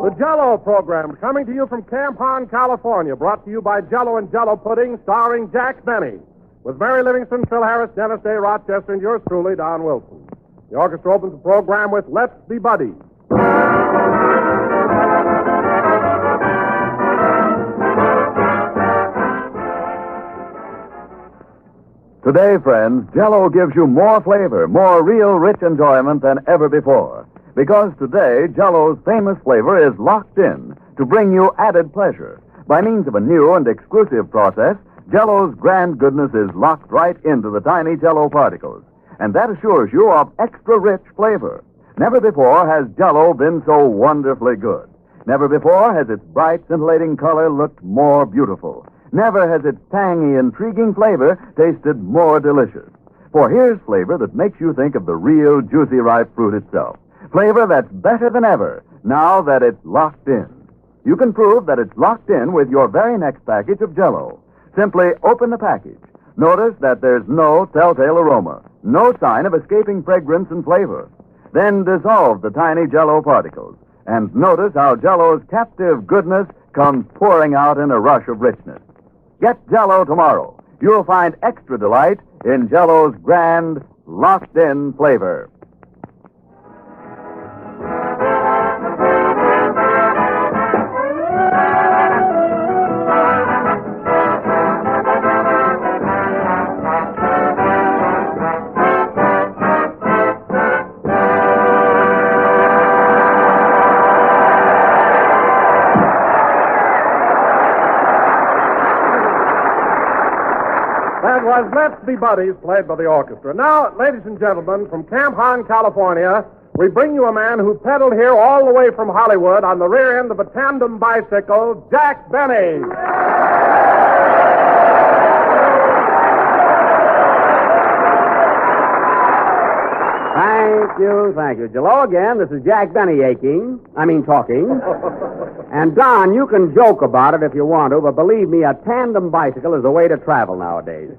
The Jell-O program, coming to you from Camp Hahn, California, brought to you by Jell-O and Jell-O Pudding, starring Jack Benny, with Mary Livingston, Phil Harris, Dennis Day, Rochester, and yours truly, Don Wilson. The orchestra opens the program with Let's Be Buddies. Today, friends, Jell-O gives you more flavor, more real rich enjoyment than ever before. Because today, Jell-O's famous flavor is locked in to bring you added pleasure. By means of a new and exclusive process, Jell-O's grand goodness is locked right into the tiny Jell-O particles. And that assures you of extra rich flavor. Never before has Jell-O been so wonderfully good. Never before has its bright, scintillating color looked more beautiful. Never has its tangy, intriguing flavor tasted more delicious. For here's flavor that makes you think of the real juicy ripe fruit itself. Flavor that's better than ever now that it's locked in. You can prove that it's locked in with your very next package of Jell-O. Simply open the package. Notice that there's no telltale aroma, no sign of escaping fragrance and flavor. Then dissolve the tiny Jell-O particles. And notice how Jell-O's captive goodness comes pouring out in a rush of richness. Get Jell-O tomorrow. You'll find extra delight in Jell-O's grand, locked-in flavor. That was Let's Be Buddies, played by the orchestra. Now, ladies and gentlemen, from Camp Hahn, California, we bring you a man who pedaled here all the way from Hollywood on the rear end of a tandem bicycle, Jack Benny. Thank you. Hello again. This is Jack Benny talking. And, Don, you can joke about it if you want to, but believe me, a tandem bicycle is the way to travel nowadays.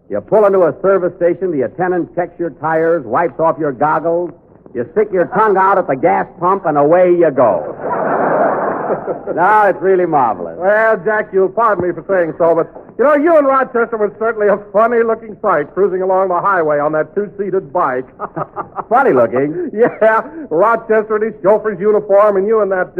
You pull into a service station, the attendant checks your tires, wipes off your goggles, you stick your tongue out at the gas pump, and away you go. No, it's really marvelous. Well, Jack, you'll pardon me for saying so, but, you in Rochester was certainly a funny-looking sight cruising along the highway on that two-seated bike. Funny looking? Yeah, Rochester in his chauffeur's uniform, and you in that,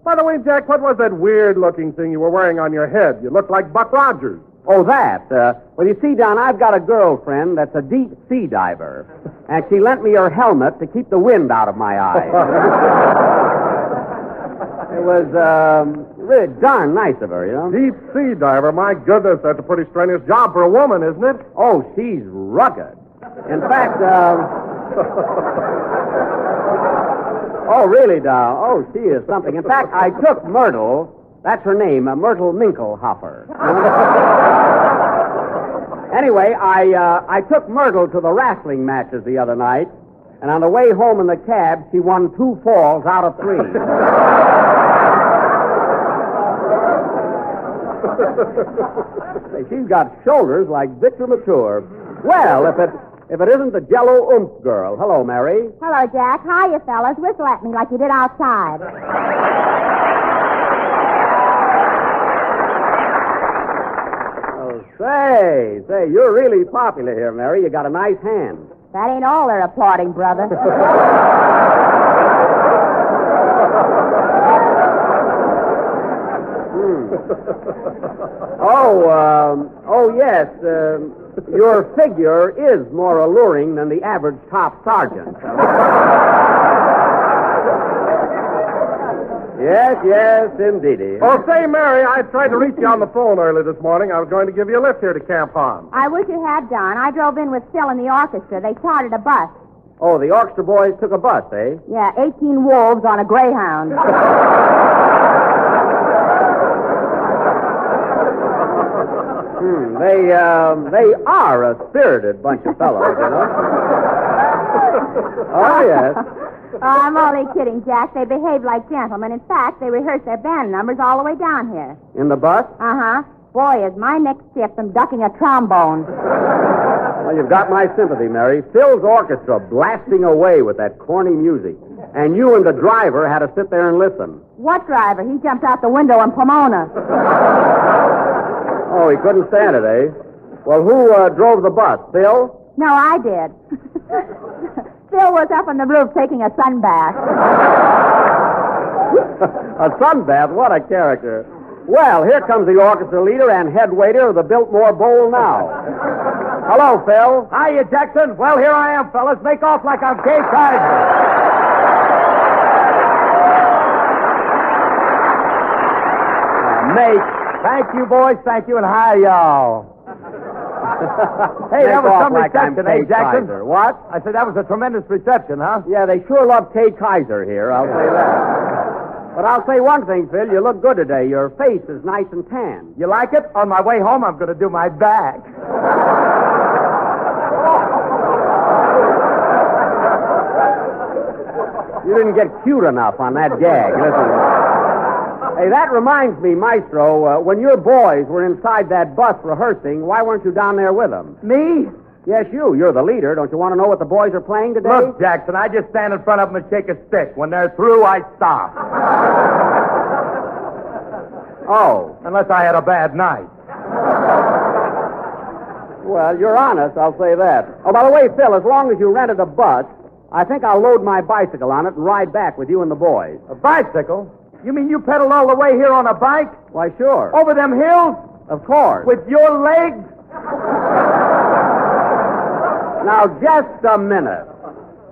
By the way, Jack, what was that weird-looking thing you were wearing on your head? You looked like Buck Rogers. Oh, that? Well, you see, Don, I've got a girlfriend that's a deep-sea diver, and she lent me her helmet to keep the wind out of my eyes. It was really darn nice of her, Deep-sea diver? My goodness, that's a pretty strenuous job for a woman, isn't it? Oh, she's rugged. In fact, Oh, really, Don? Oh, she is something. In fact, I took Myrtle, that's her name, Myrtle Minkelhofer. Anyway, I took Myrtle to the wrestling matches the other night, and on the way home in the cab, she won 2 falls out of 3. She's got shoulders like Victor Mature. Well, if it isn't the Jell-O Oomph girl. Hello, Mary. Hello, Jack. Hiya, fellas. Whistle at me like you did outside. Oh, say, you're really popular here, Mary. You got a nice hand. That ain't all they're applauding, brother. Yes. Your figure is more alluring than the average top sergeant. Yes, indeedy. Oh, say, Mary, I tried to reach you on the phone early this morning. I was going to give you a lift here to Camp Hahn. I wish you had, Don. I drove in with Phil and the orchestra. They chartered a bus. Oh, the orchestra boys took a bus, eh? Yeah, 18 wolves on a Greyhound. They are a spirited bunch of fellows, Oh, yes. Oh, I'm only kidding, Jack. They behave like gentlemen. In fact, they rehearse their band numbers all the way down here. In the bus? Uh-huh. Boy, is my neck stiff from ducking a trombone. Well, you've got my sympathy, Mary. Phil's orchestra blasting away with that corny music. And you and the driver had to sit there and listen. What driver? He jumped out the window in Pomona. Oh, he couldn't stand it, eh? Well, who drove the bus? Phil? No, I did. Phil was up on the roof taking a sun bath. A sunbath? What a character. Well, here comes the orchestra leader and head waiter of the Biltmore Bowl now. Hello, Phil. Hiya, Jackson. Well, here I am, fellas. Make off like I'm Kay Kaiser. Make. Thank you, boys. Thank you, and hi, y'all. Hey, that was some reception, eh, Jackson? Kaiser. What? I said that was a tremendous reception, huh? Yeah, they sure love Kay Kaiser here, I'll say that. But I'll say one thing, Phil. You look good today. Your face is nice and tan. You like it? On my way home, I'm going to do my back. You didn't get cute enough on that gag. Listen. Hey, that reminds me, Maestro, when your boys were inside that bus rehearsing, why weren't you down there with them? Me? Yes, you. You're the leader. Don't you want to know what the boys are playing today? Look, Jackson, I just stand in front of them and shake a stick. When they're through, I stop. Oh. Unless I had a bad night. Well, you're honest, I'll say that. Oh, by the way, Phil, as long as you rented a bus, I think I'll load my bicycle on it and ride back with you and the boys. A bicycle? You mean you pedaled all the way here on a bike? Why, sure. Over them hills? Of course. With your legs? Now, just a minute.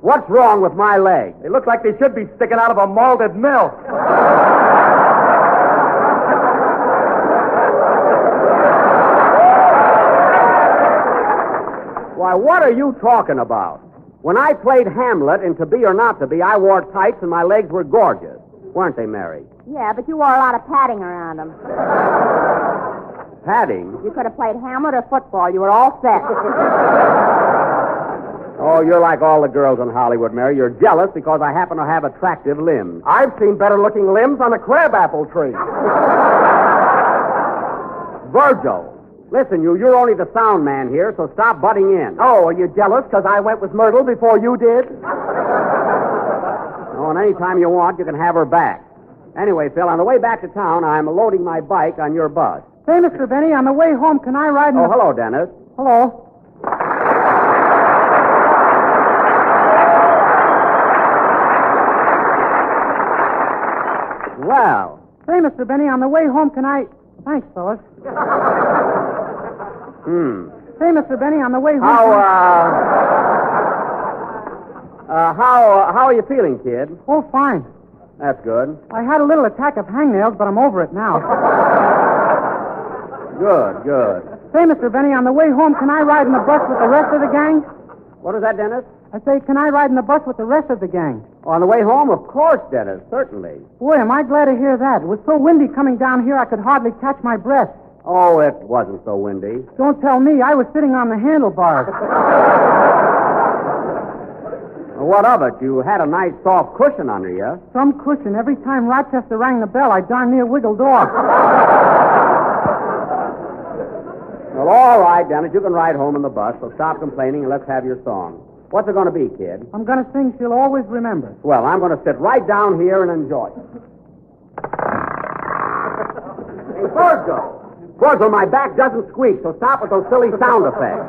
What's wrong with my legs? They look like they should be sticking out of a malted milk. Why, what are you talking about? When I played Hamlet in To Be or Not to Be, I wore tights and my legs were gorgeous. Weren't they, Mary? Yeah, but you wore a lot of padding around them. Padding? You could have played Hamlet or football. You were all set. Oh, you're like all the girls in Hollywood, Mary. You're jealous because I happen to have attractive limbs. I've seen better-looking limbs on a crabapple tree. Virgil, listen, you're only the sound man here, so stop butting in. Oh, are you jealous because I went with Myrtle before you did? Oh, and any time you want, you can have her back. Anyway, Phil, on the way back to town, I'm loading my bike on your bus. Say, Mr. Benny, on the way home, can I ride in Oh, hello, Dennis. Hello. Well. Say, Mr. Benny, on the way home, can I... Thanks, fellas. Say, Mr. Benny, on the way home... How are you feeling, kid? Oh, fine. That's good. I had a little attack of hangnails, but I'm over it now. Good. Say, Mr. Benny, on the way home, can I ride in the bus with the rest of the gang? What is that, Dennis? I say, can I ride in the bus with the rest of the gang? On the way home, of course, Dennis, certainly. Boy, am I glad to hear that. It was so windy coming down here, I could hardly catch my breath. Oh, it wasn't so windy. Don't tell me. I was sitting on the handlebars. Well, what of it? You had a nice soft cushion under you. Some cushion. Every time Rochester rang the bell, I darn near wiggled off. Well, all right, Dennis, you can ride home in the bus, so stop complaining and let's have your song. What's it going to be, kid? I'm going to sing She'll Always Remember. Well, I'm going to sit right down here and enjoy it. Hey, Virgil, my back doesn't squeak, so stop with those silly sound effects.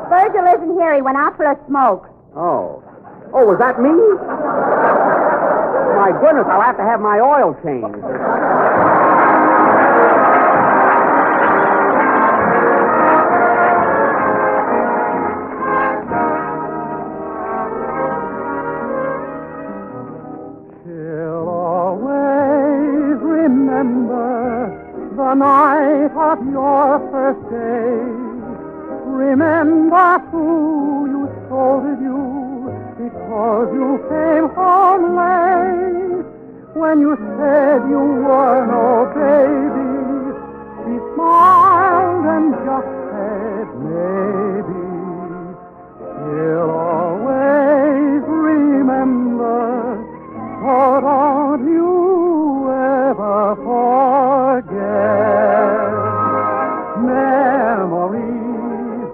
Virgil isn't here. He went out for a smoke. Oh, was that me? My goodness, I'll have to have my oil changed. She'll always remember the night of your first day. Remember who you scolded you because you came home late. When you said you were no baby, she smiled and just said maybe. She'll always remember, so don't you ever forget. Memories,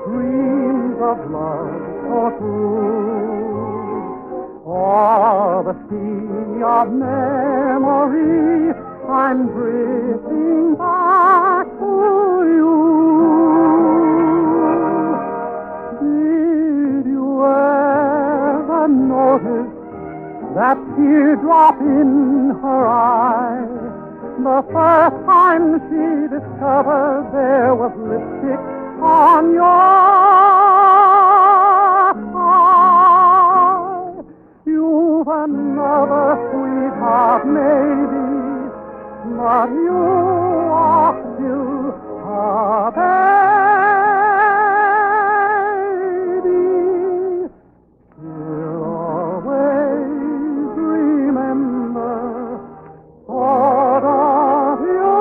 dreams of love so true. All of memory, I'm drifting back to you. Did you ever notice that teardrop in her eye? The first time she discovered there was lipstick on your eye. You've another sweetheart, maybe, but you are still a baby. Still always remember thought of you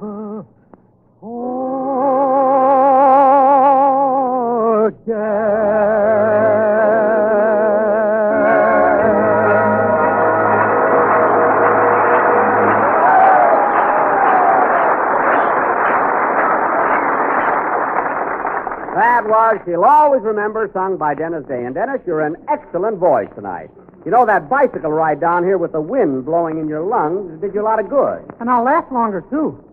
ever That was She'll Always Remember, sung by Dennis Day. And Dennis, you're an excellent voice tonight. You know, that bicycle ride down here with the wind blowing in your lungs did you a lot of good. And I'll last longer, too.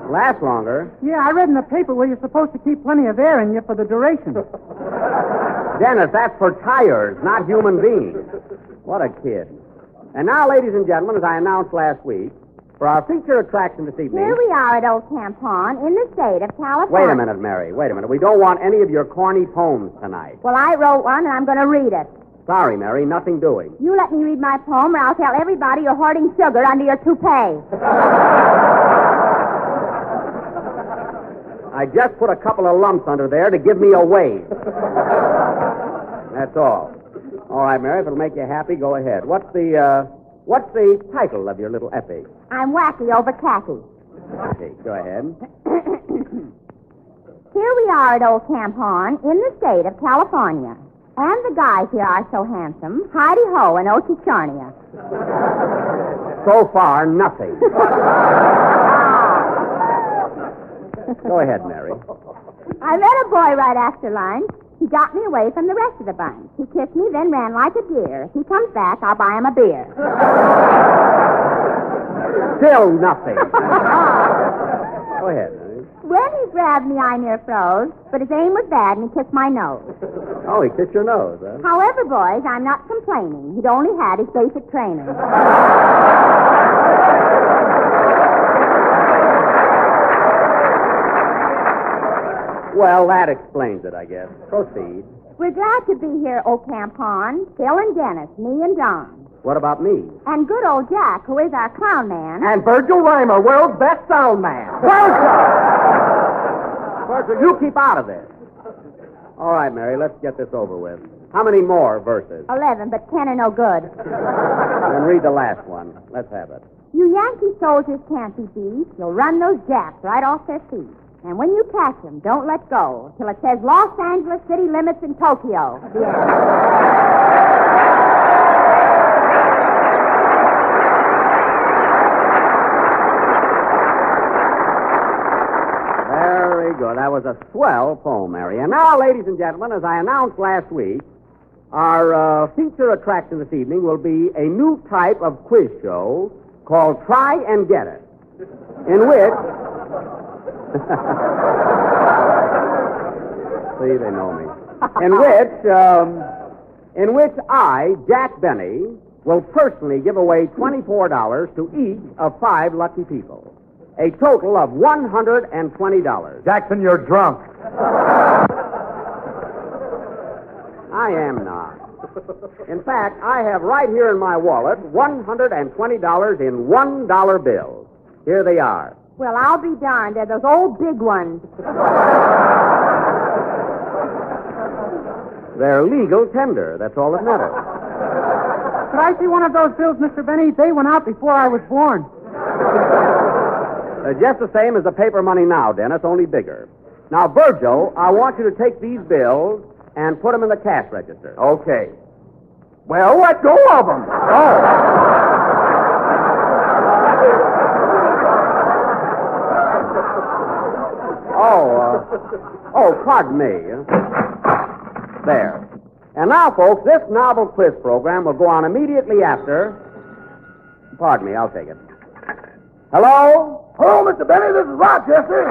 Last longer. Yeah, I read in the paper where you're supposed to keep plenty of air in you for the duration. Dennis, that's for tires, not human beings. What a kid. And now, ladies and gentlemen, as I announced last week, for our feature attraction this evening... Here we are at Old Camp Pond in the state of California. Wait a minute, Mary. Wait a minute. We don't want any of your corny poems tonight. Well, I wrote one, and I'm going to read it. Sorry, Mary. Nothing doing. You let me read my poem, or I'll tell everybody you're hoarding sugar under your toupee. I just put a couple of lumps under there to give me a wave. That's all. All right, Mary, if it'll make you happy, go ahead. What's the title of your little epic? I'm wacky over khaki. Okay, go ahead. Here we are at Old Camp Horn in the state of California. And the guys here are so handsome. Heidi-ho and Ochicharnia. So far, nothing. Go ahead, Mary. I met a boy right after lunch. He got me away from the rest of the bunch. He kissed me, then ran like a deer. If he comes back, I'll buy him a beer. Still nothing. Go ahead, Mary. When he grabbed me, I near froze, but his aim was bad, and he kissed my nose. Oh, he kissed your nose, huh? However, boys, I'm not complaining. He'd only had his basic training. Well, that explains it, I guess. Proceed. We're glad to be here at Old Camp Pond. Phil and Dennis, me and Don. What about me? And good old Jack, who is our clown man. And Virgil Reimer, world's best sound man. Virgil, you keep out of this. All right, Mary, let's get this over with. How many more verses? 11, but 10 are no good. Then read the last one. Let's have it. You Yankee soldiers can't be beat. You'll run those Japs right off their feet. And when you catch them, don't let go till it says Los Angeles city limits in Tokyo. The end. Very good. That was a swell poem, Mary. And now, ladies and gentlemen, as I announced last week, our feature attraction this evening will be a new type of quiz show called Try and Get It, in which... See, they know me. In which I, Jack Benny, will personally give away $24 to each of 5 lucky people. A total of $120. Jackson, you're drunk. I am not. In fact, I have right here in my wallet $120 in $1 bills. Here they are. Well, I'll be darned. They're those old big ones. They're legal tender. That's all that matters. Could I see one of those bills, Mr. Benny? They went out before I was born. Just the same as the paper money now, Dennis, only bigger. Now, Virgil, I want you to take these bills and put them in the cash register. Okay. Well, let go of them. Oh, pardon me. There. And now, folks, this novel quiz program will go on immediately after. Pardon me, I'll take it. Hello? Hello, Mr. Benny. This is Rochester.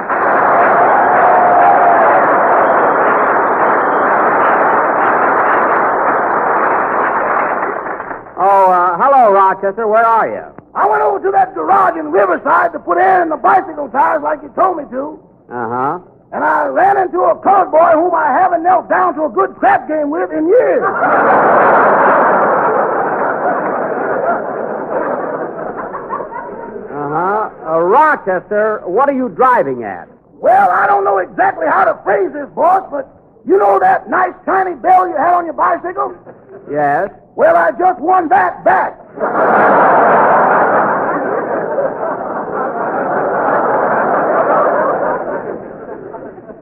Hello, Rochester. Where are you? I went over to that garage in Riverside to put air in the bicycle tires like you told me to. Uh-huh. And I ran into a colored boy whom I haven't knelt down to a good crap game with in years. Rochester, what are you driving at? Well, I don't know exactly how to phrase this, boss, but you know that nice tiny bell you had on your bicycle? Yes. Well, I just won that back.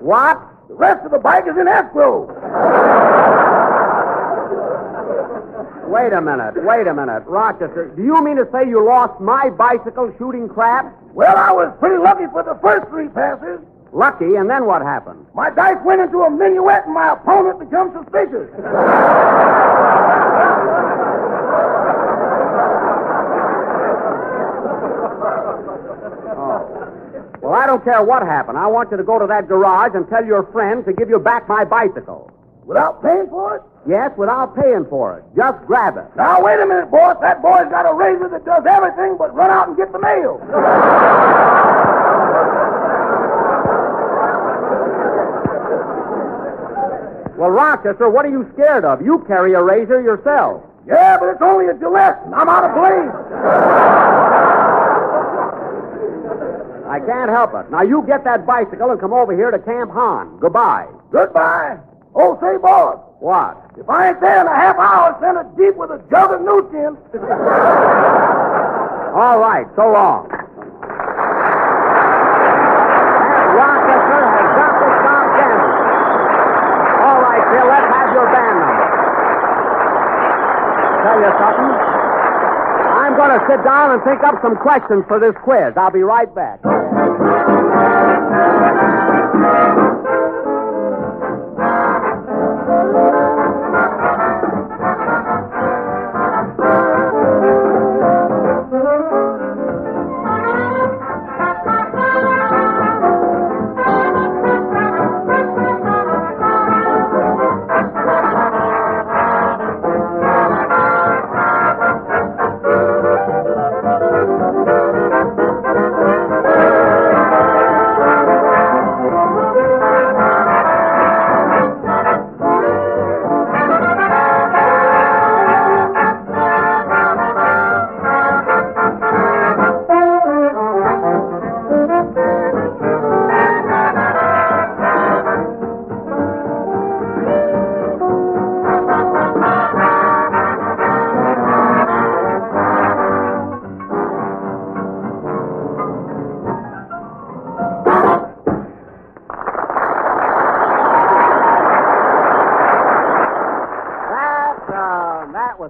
What? The rest of the bike is in escrow. Wait a minute. Rochester, do you mean to say you lost my bicycle shooting crap? Well, I was pretty lucky for the first 3 passes. Lucky, and then what happened? My dice went into a minuet and my opponent became suspicious. Well, I don't care what happened. I want you to go to that garage and tell your friend to give you back my bicycle. Without paying for it? Yes, without paying for it. Just grab it. Now, wait a minute, boss. That boy's got a razor that does everything but run out and get the mail. Well, Rochester, what are you scared of? You carry a razor yourself. Yeah, but it's only a Gillette. I'm out of blade. I can't help it. Now, you get that bicycle and come over here to Camp Hahn. Goodbye. Goodbye. Oh, say, boss. What? If I ain't there in a half hour, send a jeep with a jug of new tin. All right, so long. And Rochester has got the Tom Candy. All right, Phil, let's have your band number. Tell you something. I'm going to sit down and think up some questions for this quiz. I'll be right back.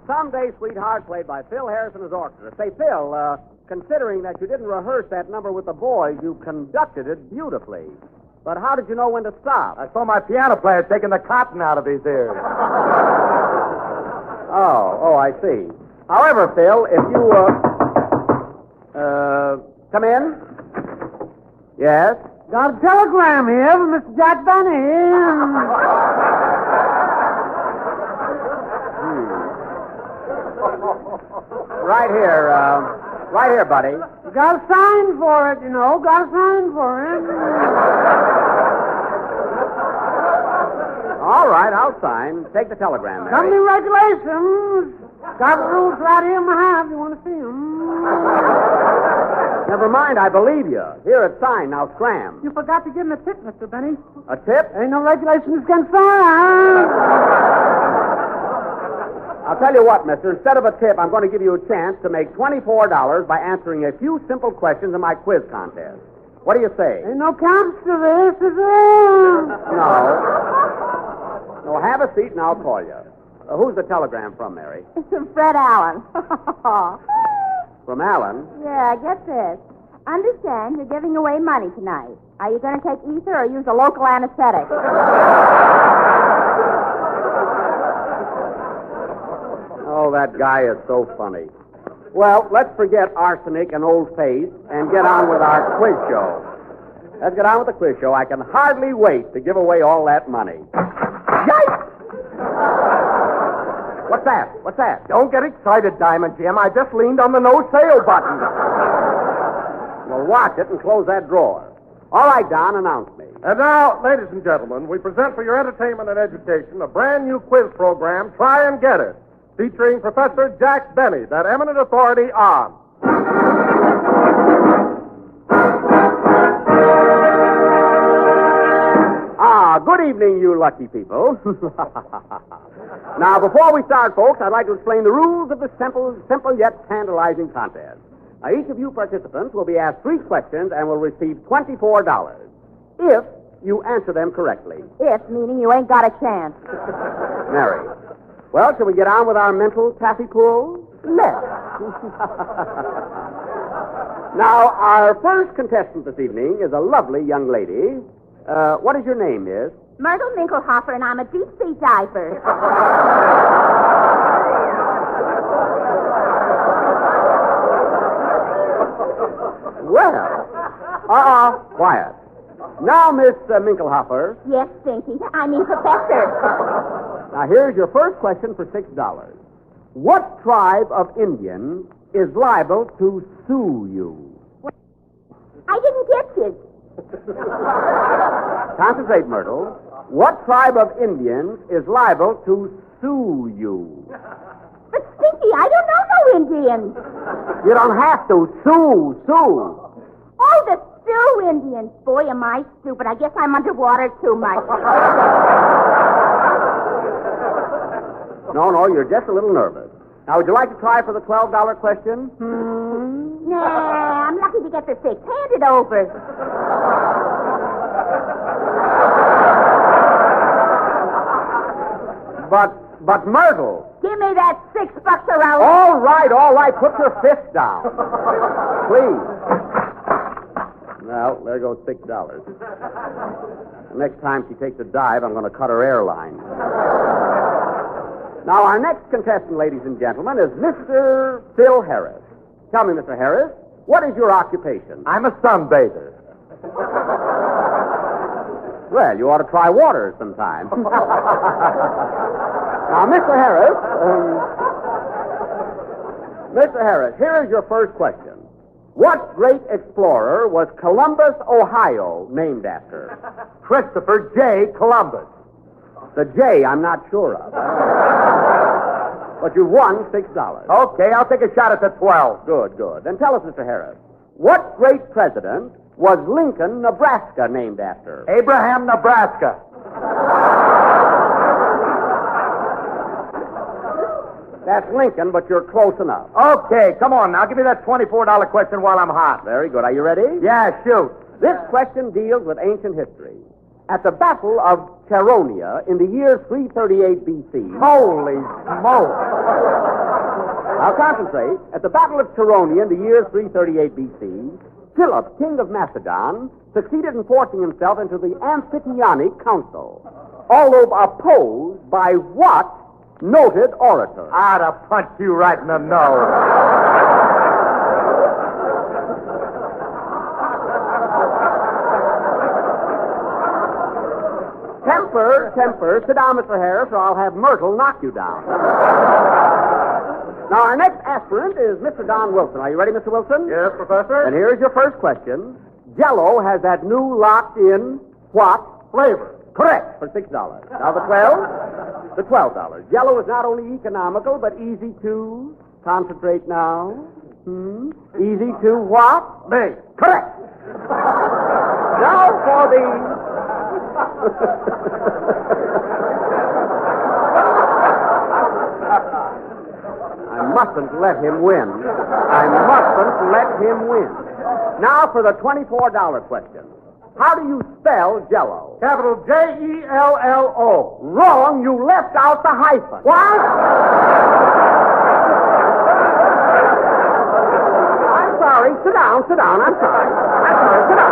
Someday, Sweetheart, played by Phil Harris and his orchestra. Say, Phil, considering that you didn't rehearse that number with the boys, you conducted it beautifully. But how did you know when to stop? I saw my piano player taking the cotton out of his ears. Oh, I see. However, Phil, if you, come in? Yes? Got a telegram here from Mr. Jack Benny. Right here, buddy. You got a sign for it, you know. Got a sign for it. All right, I'll sign. Take the telegram, Mary. Company regulations. Got the rules right here in my hand. You want to see them? Never mind, I believe you. Here, it's signed. Now scram. You forgot to give him a tip, Mr. Benny. A tip? Ain't no regulations against that. I'll tell you what, mister. Instead of a tip, I'm going to give you a chance to make $24 by answering a few simple questions in my quiz contest. What do you say? Ain't no counts to this, is there? No, have a seat and I'll call you. Who's the telegram from, Mary? It's from Fred Allen. From Allen? Yeah, get this. Understand you're giving away money tonight. Are you going to take ether or use a local anesthetic? Oh, that guy is so funny. Well, let's forget arsenic and old face and get on with our quiz show. Let's get on with the quiz show. I can hardly wait to give away all that money. Yikes! What's that? What's that? Don't get excited, Diamond Jim. I just leaned on the no sale button. Well, watch it and close that drawer. All right, Don, announce me. And now, ladies and gentlemen, we present for your entertainment and education a brand new quiz program, Try and Get It, featuring Professor Jack Benny, that eminent authority on. Good evening, you lucky people. Now, before we start, folks, I'd like to explain the rules of the simple yet tantalizing contest. Now, each of you participants will be asked 3 questions and will receive $24 if you answer them correctly. If, meaning you ain't got a chance. Mary. Well, shall we get on with our mental taffy pull? Let's. Now, our first contestant this evening is a lovely young lady. What is your name, miss? Myrtle Minkelhofer, and I'm a deep-sea diver. Well, quiet. Now, Miss Minkelhofer, Yes, Stinky. I mean, Professor. now here's your first question for $6. What tribe of Indian is liable to sue you? I didn't get you. Concentrate, Myrtle. What tribe of Indians is liable to sue you? But, Stinky, I don't know no Indians. You don't have to. Sue. Oh, the Sioux Indians. Boy, am I stupid. I guess I'm underwater too much. No, you're just a little nervous. Now, would you like to try for the $12 question? Nah, I'm lucky to get the 6. Hand it over. But Myrtle. Give me that $6 around. All right. Put your fist down. Please. Well, there goes $6. Next time she takes a dive, I'm going to cut her airline. Now, our next contestant, ladies and gentlemen, is Mr. Phil Harris. Tell me, Mr. Harris, what is your occupation? I'm a sunbather. Well, you ought to try water sometime. Now, Mr. Harris, here is your first question. What great explorer was Columbus, Ohio, named after? Christopher J. Columbus. The J, I'm not sure of. But you won $6. Okay, I'll take a shot at the 12. Good. Then tell us, Mr. Harris, what great president was Lincoln, Nebraska, named after? Abraham, Nebraska. That's Lincoln, but you're close enough. Okay, come on now. Give me that $24 question while I'm hot. Very good. Are you ready? Yeah, shoot. This question deals with ancient history. At the Battle of Charonia in the year 338 B.C. Holy smoke. Now concentrate. At the Battle of Charonia in the year 338 B.C., Philip, king of Macedon, succeeded in forcing himself into the Amphictyonic Council, although opposed by what noted orator? I'd have punched you right in the nose. Temper. Sit down, Mr. Harris, or I'll have Myrtle knock you down. Now, our next aspirant is Mr. Don Wilson. Are you ready, Mr. Wilson? Yes, Professor? And here's your first question. Jell-O has that new locked-in what Flavor. Correct, for $6. Now, the 12? The $12. Jell-O is not only economical, but easy to concentrate now. Easy to what? Me. Correct. Now for the... I mustn't let him win. Now for the $24 question. How do you spell Jell-O? Capital Jello. Wrong. You left out the hyphen. What? I'm sorry. Sit down. I'm sorry. Sit down.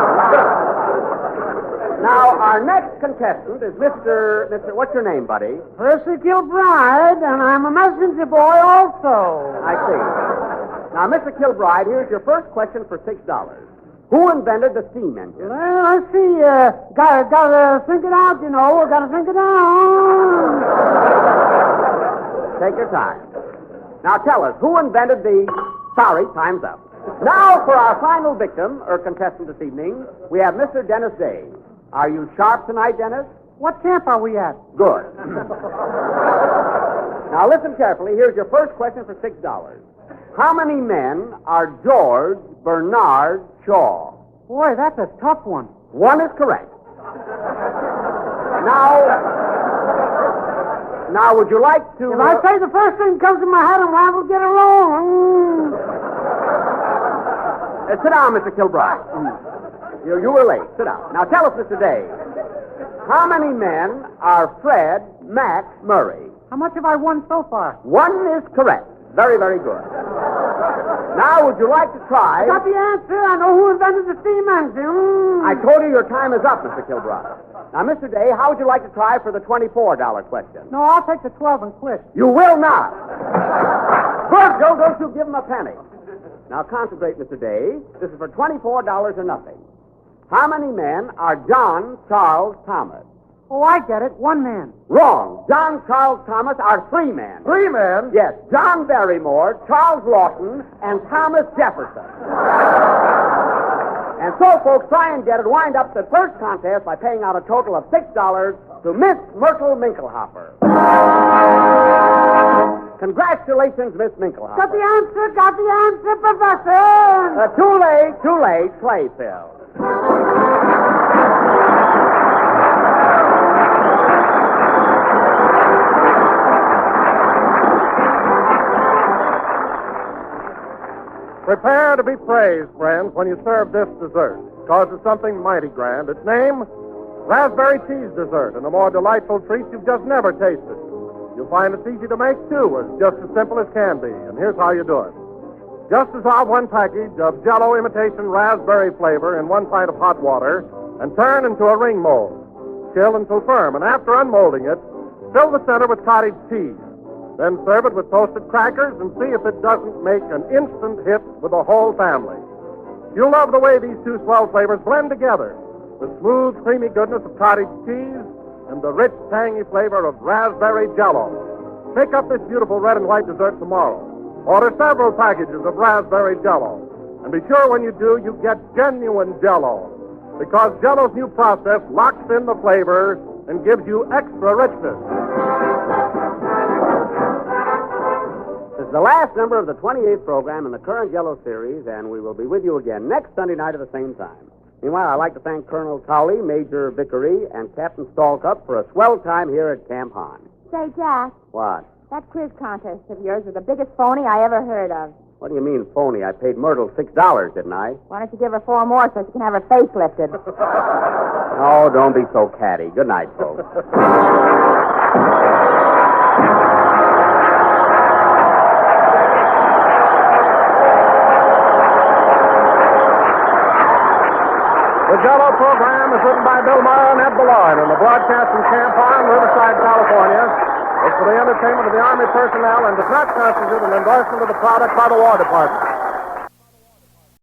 Now, our next contestant is Mr. What's your name, buddy? Percy Kilbride, and I'm a messenger boy also. I see. Now, Mr. Kilbride, here's your first question for $6. Who invented the steam engine? Well, let's see. Gotta think it out, you know. Gotta think it out. Take your time. Now, tell us, who invented the... Sorry, time's up. Now, for our final victim, or contestant this evening, we have Mr. Dennis Day. Are you sharp tonight, Dennis? What camp are we at? Good. Now, listen carefully. Here's your first question for $6. How many men are George Bernard Shaw? Boy, that's a tough one. One is correct. Now, would you like to... If I say the first thing comes to my head, I'm liable to get it wrong. Sit down, Mr. Kilbride. You were late. Sit down. Now, tell us, Mr. Day, how many men are Fred Mac Murray? How much have I won so far? One is correct. Very, very good. Now, would you like to try... I got the answer. I know who invented the steam engine. I told you your time is up, Mr. Kilbride. Now, Mr. Day, how would you like to try for the $24 question? No, I'll take the 12 and quit. You will not. Good, Joe. Don't you give him a penny. Now, concentrate, Mr. Day. This is for $24 or nothing. How many men are John Charles Thomas? Oh, I get it. One man. Wrong. John Charles Thomas are 3 men. 3 men? Yes. John Barrymore, Charles Lawton, and Thomas Jefferson. And so, folks, try and get it. Wind up the first contest by paying out a total of $6 to Miss Myrtle Minklehopper. Congratulations, Miss Minklehopper. Got the answer, Professor. Too late. Play, Phil. Prepare to be praised, friends, when you serve this dessert, because it's something mighty grand. Its name, raspberry cheese dessert, and a more delightful treat you've just never tasted. You'll find it's easy to make, too. It's just as simple as can be, and here's how you do it. Just dissolve 1 package of Jell-O imitation raspberry flavor in 1 pint of hot water and turn into a ring mold. Chill until firm, and after unmolding it, fill the center with cottage cheese. Then serve it with toasted crackers and see if it doesn't make an instant hit with the whole family. You'll love the way these 2 swell flavors blend together. The smooth, creamy goodness of cottage cheese and the rich, tangy flavor of raspberry Jell-O. Pick up this beautiful red and white dessert tomorrow. Order several packages of raspberry Jell-O. And be sure when you do, you get genuine Jell-O. Because Jell-O's new process locks in the flavor and gives you extra richness. This is the last number of the 28th program in the current Jell-O series, and we will be with you again next Sunday night at the same time. Meanwhile, I'd like to thank Colonel Cowley, Major Vickery, and Captain Stallcup for a swell time here at Camp Hahn. Say, Jack, What? that quiz contest of yours was the biggest phony I ever heard of. What do you mean, phony? I paid Myrtle $6, didn't I? Why don't you give her 4 more so she can have her face lifted? Oh, don't be so catty. Good night, folks. The Jell-O program is written by Bill Morrow and Ed Ballard, and the broadcast from Camp Hahn, Riverside, California, is for the entertainment of the Army personnel and does not constitute an endorsement of the product by the War Department.